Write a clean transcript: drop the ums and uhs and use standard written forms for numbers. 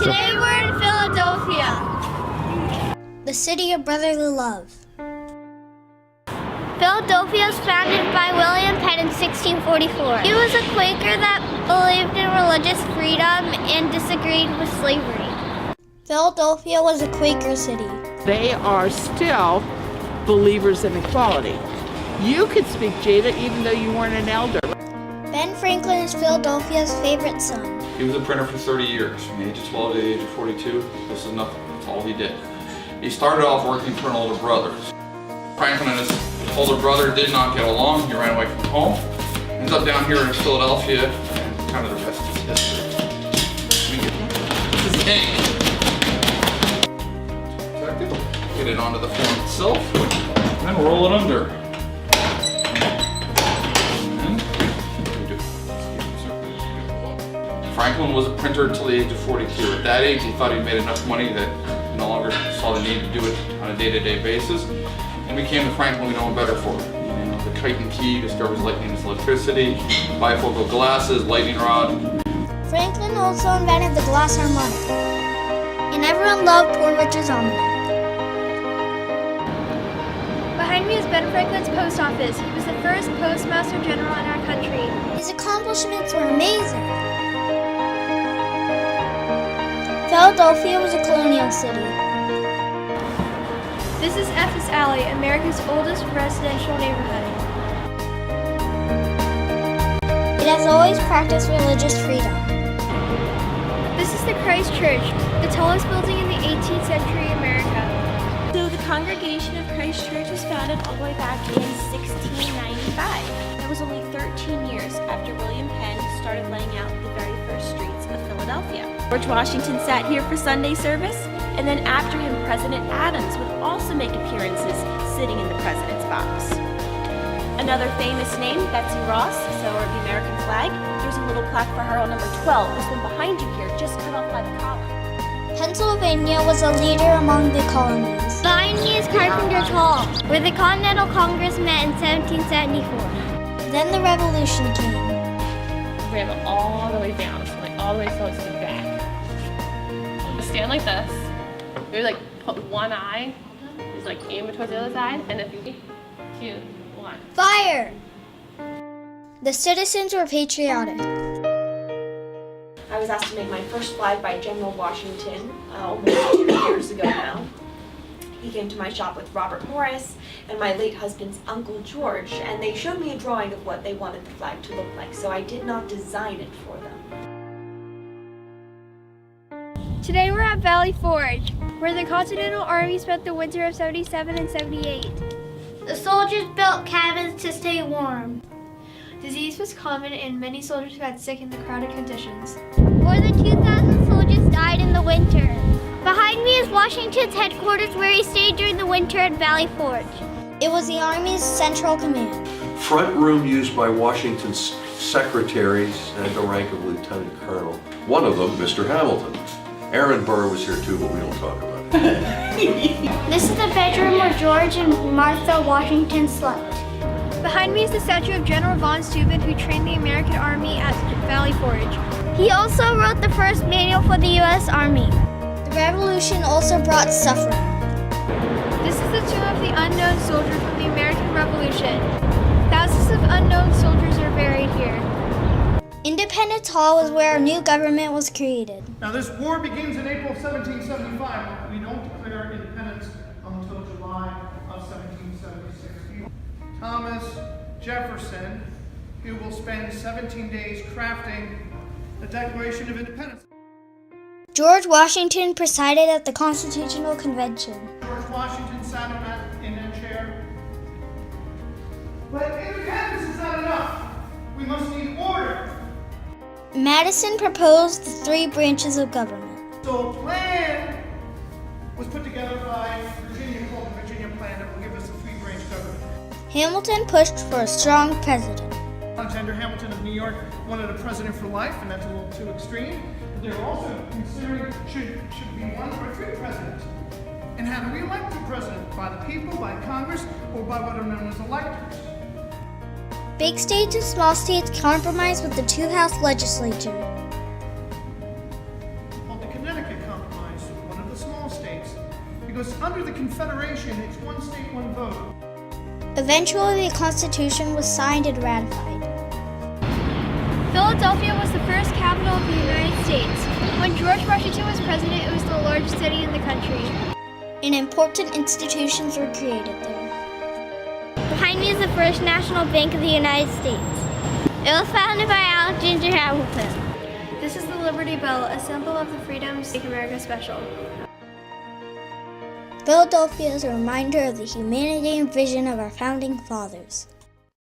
Today we're in Philadelphia, the city of brotherly love. Philadelphia was founded by William Penn in 1644. He was a Quaker that believed in religious freedom and disagreed with slavery. Philadelphia was a Quaker city. They are still believers in equality. You could speak, Jada, even though you weren't an elder. Ben Franklin is Philadelphia's favorite son. He was a printer for 30 years, from the age of 12 to the age of 42. This is nothing, that's all he did. He started off working for an older brother. Franklin and his older brother did not get along. He ran away from home. Ends up down here in Philadelphia, and kind of the rest is history. This is the egg. Get it onto the form itself, and then roll it under. Franklin was a printer until the age of 42. At that age, he thought he'd made enough money that he no longer saw the need to do it on a day-to-day basis, and became the Franklin we know him better for. You know, the kite and key, discovers lightning as electricity, bifocal glasses, lightning rod. Franklin also invented the glass harmonica, and everyone loved Poor Richard's almanac. Behind me is Ben Franklin's post office. He was the first postmaster general in our country. His accomplishments were amazing. Philadelphia was a colonial city. This is Essex Alley, America's oldest residential neighborhood. It has always practiced religious freedom. This is the Christ Church, the tallest building in the 18th century America. So the Congregation of Christ Church was founded all the way back in 1695. That was only 13 years after William Penn started laying out the very first streets of Philadelphia. George Washington sat here for Sunday service, and then after him, President Adams would also make appearances sitting in the president's box. Another famous name, Betsy Ross, sewer of the American flag. There's a little plaque for her on number 12, this one behind you here, just cut off by the collar. Pennsylvania was a leader among the colonies. Behind me is Carpenter's Hall, where the Continental Congress met in 1774. Then the Revolution came. Ran all the way down, so like all the way so it's the back. Stand like this. You like put one eye, just like aim it towards the other side, and if you 3, 2, 1. Fire! The citizens were patriotic. I was asked to make my first flag by General Washington almost 2 years ago now. He came to my shop with Robert Morris and my late husband's Uncle George, and they showed me a drawing of what they wanted the flag to look like, so I did not design it for them. Today we're at Valley Forge, where the Continental Army spent the winter of 77 and 78. The soldiers built cabins to stay warm. Disease was common and many soldiers got sick in the crowded conditions. More than 2,000 soldiers died in the winter. Behind me is Washington's headquarters where he stayed during the winter at Valley Forge. It was the Army's central command. Front room used by Washington's secretaries and the rank of lieutenant colonel. One of them, Mr. Hamilton. Aaron Burr was here too, but we don't talk about it. This is the bedroom where George and Martha Washington slept. Behind me is the statue of General von Steuben, who trained the American Army at Valley Forge. He also wrote the first manual for the U.S. Army. The Revolution also brought suffering. This is the tomb of the unknown soldier from the American Revolution. Thousands of unknown soldiers are buried here. Independence Hall was where a new government was created. Now this war begins in April of 1775. We don't declare independence until July of 1776. Thomas Jefferson, who will spend 17 days crafting the Declaration of Independence. George Washington presided at the Constitutional Convention. George Washington sat in that chair. But independence is not enough. We must need order. Madison proposed the 3 branches of government. So a plan was put together by Virginia called the Virginia Plan that will give us a 3-branch government. Hamilton pushed for a strong president. Alexander Hamilton of New York wanted a president for life, and that's a little too extreme. They were also considering should be 1 or 3 presidents. And how do we elect a president? By the people, by Congress, or by what are known as electors? Big states and small states compromised with the 2-house legislature. Called the Connecticut because under the Confederation, it's one state, one vote. Eventually, the Constitution was signed and ratified. Philadelphia was the first capital of the United States. When George Washington was president, it was the largest city in the country. And important institutions were created there. Behind me is the First National Bank of the United States. It was founded by Alexander Hamilton. This is the Liberty Bell, a symbol of the freedoms that make America special. Philadelphia is a reminder of the humanity and vision of our founding fathers.